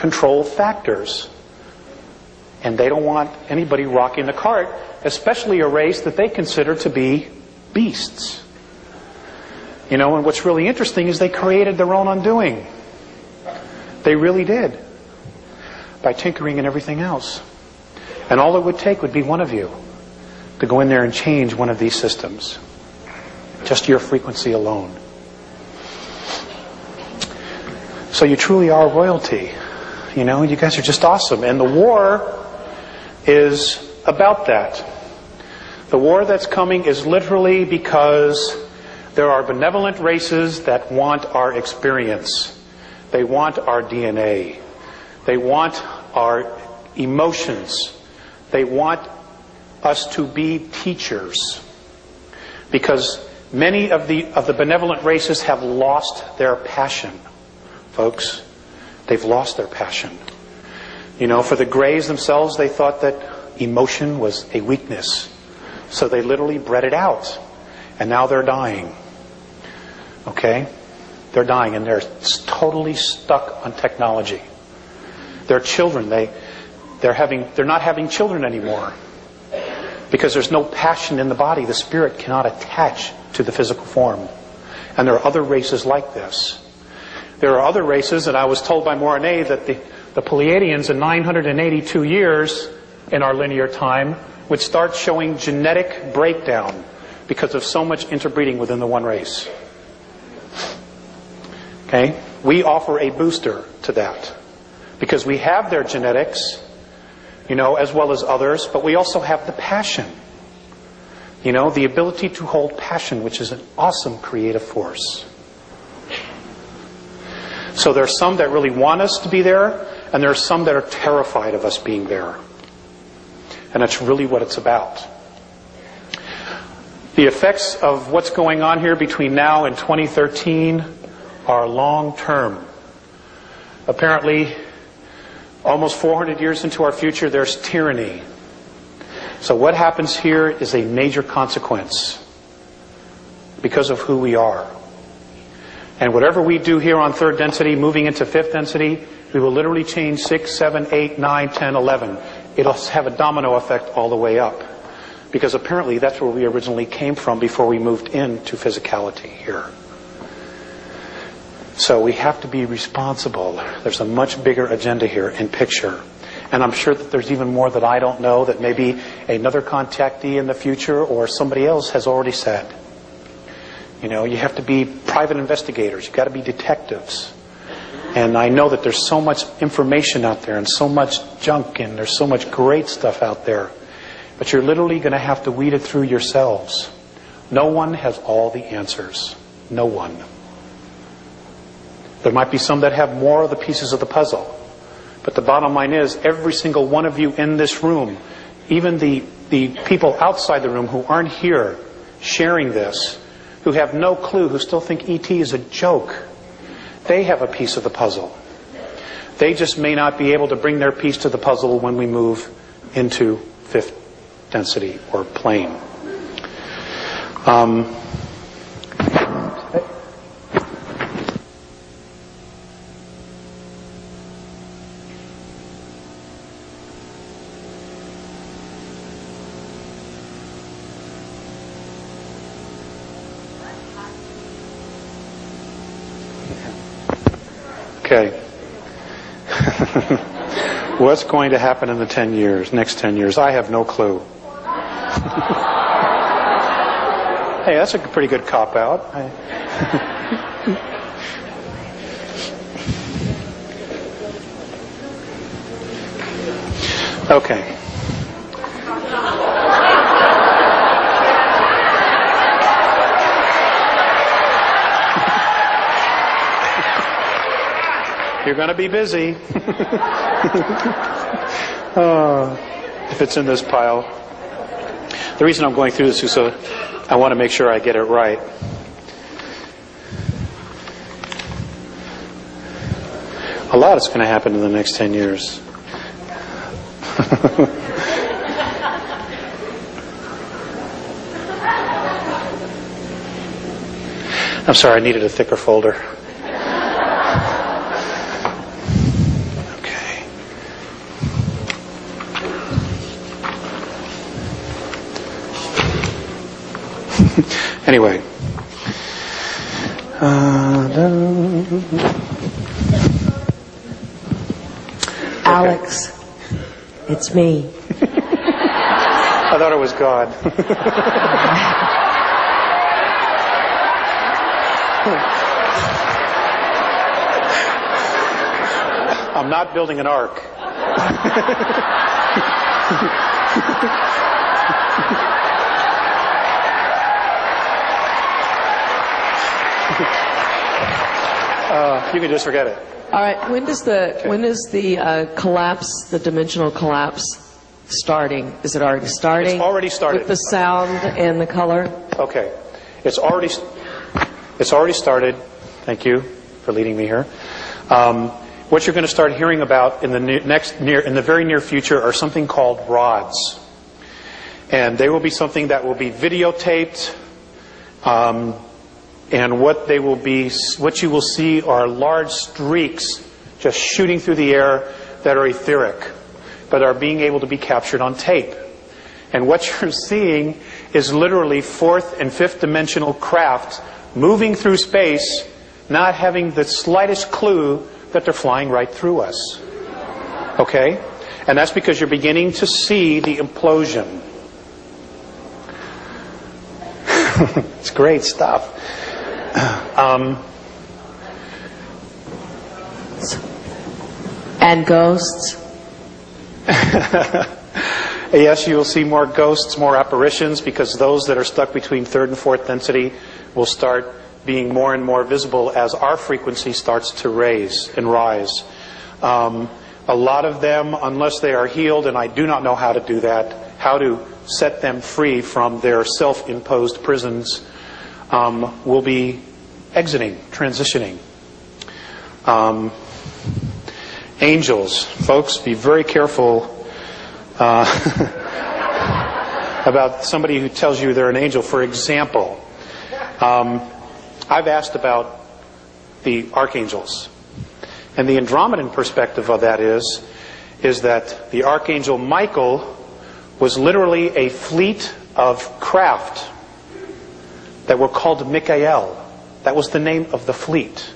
control factors. And they don't want anybody rocking the cart, especially a race that they consider to be beasts. You know, and what's really interesting is they created their own undoing. They really did. By tinkering and everything else. And all it would take would be one of you to go in there and change one of these systems. Just your frequency alone. So you truly are royalty. You know, you guys are just awesome. And the war is about that. The war that's coming is literally because there are benevolent races that want our experience. They want our DNA. They want our emotions. They want us to be teachers. Because many of the benevolent races have lost their passion, folks. They've lost their passion. You know, for the Greys themselves, they thought that emotion was a weakness. So they literally bred it out. And now they're dying. Okay? They're dying and they're totally stuck on technology. Their children, they're not having children anymore. Because there's no passion in the body. The spirit cannot attach to the physical form. And there are other races like this. There are other races, and I was told by Morane that the Pleiadians in 982 years in our linear time would start showing genetic breakdown because of so much interbreeding within the one race. Okay? We offer a booster to that. Because we have their genetics, you know, as well as others, but we also have the passion. You know, the ability to hold passion, which is an awesome creative force. So there are some that really want us to be there, and there are some that are terrified of us being there. And that's really what it's about. The effects of what's going on here between now and 2013 are long-term. Apparently, almost 400 years into our future, there's tyranny. So what happens here is a major consequence because of who we are. And whatever we do here on third density, moving into fifth density, we will literally change 6, 7, 8, 9, 10, 11. It'll have a domino effect all the way up. Because apparently that's where we originally came from before we moved into physicality here. So we have to be responsible. There's a much bigger agenda here in picture. And I'm sure that there's even more that I don't know that maybe another contactee in the future or somebody else has already said. You know, you have to be private investigators. You've got to be detectives. And I know that there's so much information out there and so much junk and there's so much great stuff out there. But you're literally going to have to weed it through yourselves. No one has all the answers. No one. There might be some that have more of the pieces of the puzzle. But the bottom line is, every single one of you in this room, even the people outside the room who aren't here sharing this, who have no clue, who still think ET is a joke, they have a piece of the puzzle. They just may not be able to bring their piece to the puzzle when we move into fifth density or plane. Okay. What's going to happen in the next 10 years? I have no clue. Hey, that's a pretty good cop-out. Okay. You're going to be busy. If it's in this pile. The reason I'm going through this is so I want to make sure I get it right. A lot is going to happen in the next 10 years. I'm sorry, I needed a thicker folder. Okay. Anyway. Alex, it's me. I thought it was God. I'm not building an ark. You can just forget it. All right. When does the collapse, the dimensional collapse, starting? Is it already starting? It's already started. With the sound and the color? Okay. It's already started. Thank you for leading me here. What you're going to start hearing about in the very near future are something called rods. And they will be something that will be videotaped. And what you will see are large streaks just shooting through the air that are etheric, but are being able to be captured on tape. And what you're seeing is literally fourth and fifth dimensional craft moving through space, not having the slightest clue that they're flying right through us. Okay? And that's because you're beginning to see the implosion. It's great stuff. And ghosts? Yes, you will see more ghosts, more apparitions, because those that are stuck between third and fourth density will start being more and more visible as our frequency starts to raise and rise. A lot of them, unless they are healed, and I do not know how to do that, how to set them free from their self-imposed prisons, will be exiting, transitioning. Angels, folks, be very careful about somebody who tells you they're an angel. For example, I've asked about the archangels. And the Andromedan perspective of that is that the archangel Michael was literally a fleet of craft that were called Mikael. That was the name of the fleet.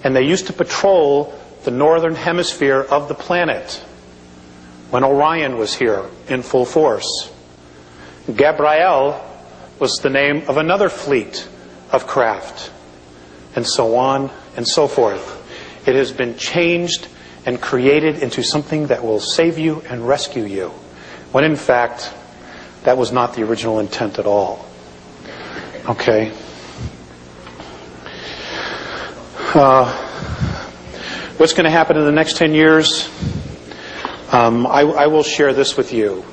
And they used to patrol the northern hemisphere of the planet when Orion was here in full force. Gabriel was the name of another fleet of craft, and so on and so forth. It has been changed and created into something that will save you and rescue you, when in fact that was not the original intent at all. Okay. What's going to happen in the next 10 years? I will share this with you.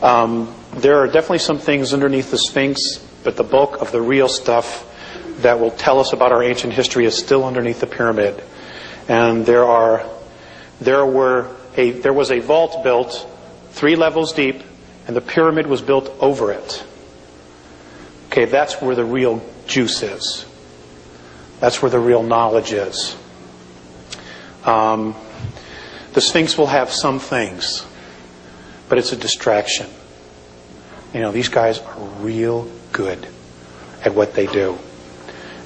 There are definitely some things underneath the Sphinx, but the bulk of the real stuff that will tell us about our ancient history is still underneath the pyramid. And there was a vault built 3 levels deep, and the pyramid was built over it. Okay, that's where the real juice is. That's where the real knowledge is. The Sphinx will have some things, but it's a distraction. You know, these guys are real good at what they do,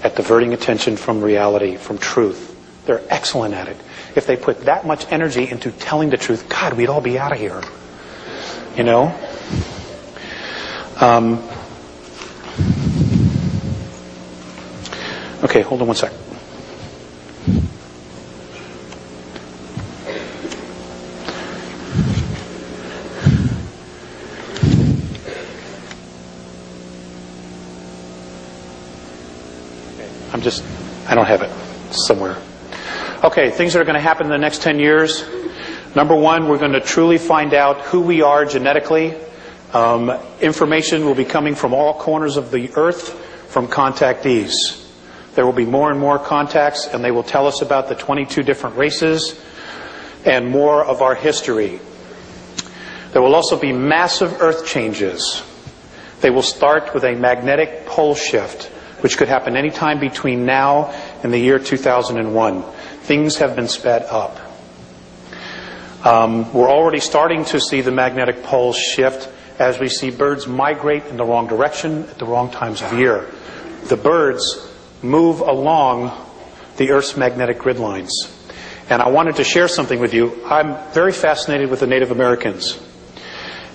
at diverting attention from reality, from truth. They're excellent at it. If they put that much energy into telling the truth, God, we'd all be out of here. You know? Okay, hold on one sec. I don't have it somewhere. Okay, things that are going to happen in the next 10 years. Number one, we're going to truly find out who we are genetically. Information will be coming from all corners of the earth from contactees. There will be more and more contacts, and they will tell us about the 22 different races and more of our history. There will also be massive earth changes. They will start with a magnetic pole shift, which could happen anytime between now and the year 2001. Things have been sped up. We're already starting to see the magnetic poles shift as we see birds migrate in the wrong direction at the wrong times of year. The birds move along the Earth's magnetic grid lines. And I wanted to share something with you. I'm very fascinated with the Native Americans.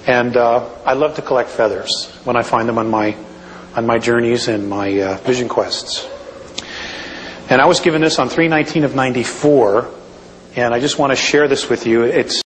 And I love to collect feathers when I find them on my journeys and my vision quests. And I was given this on 3/19 of '94, and I just want to share this with you. It's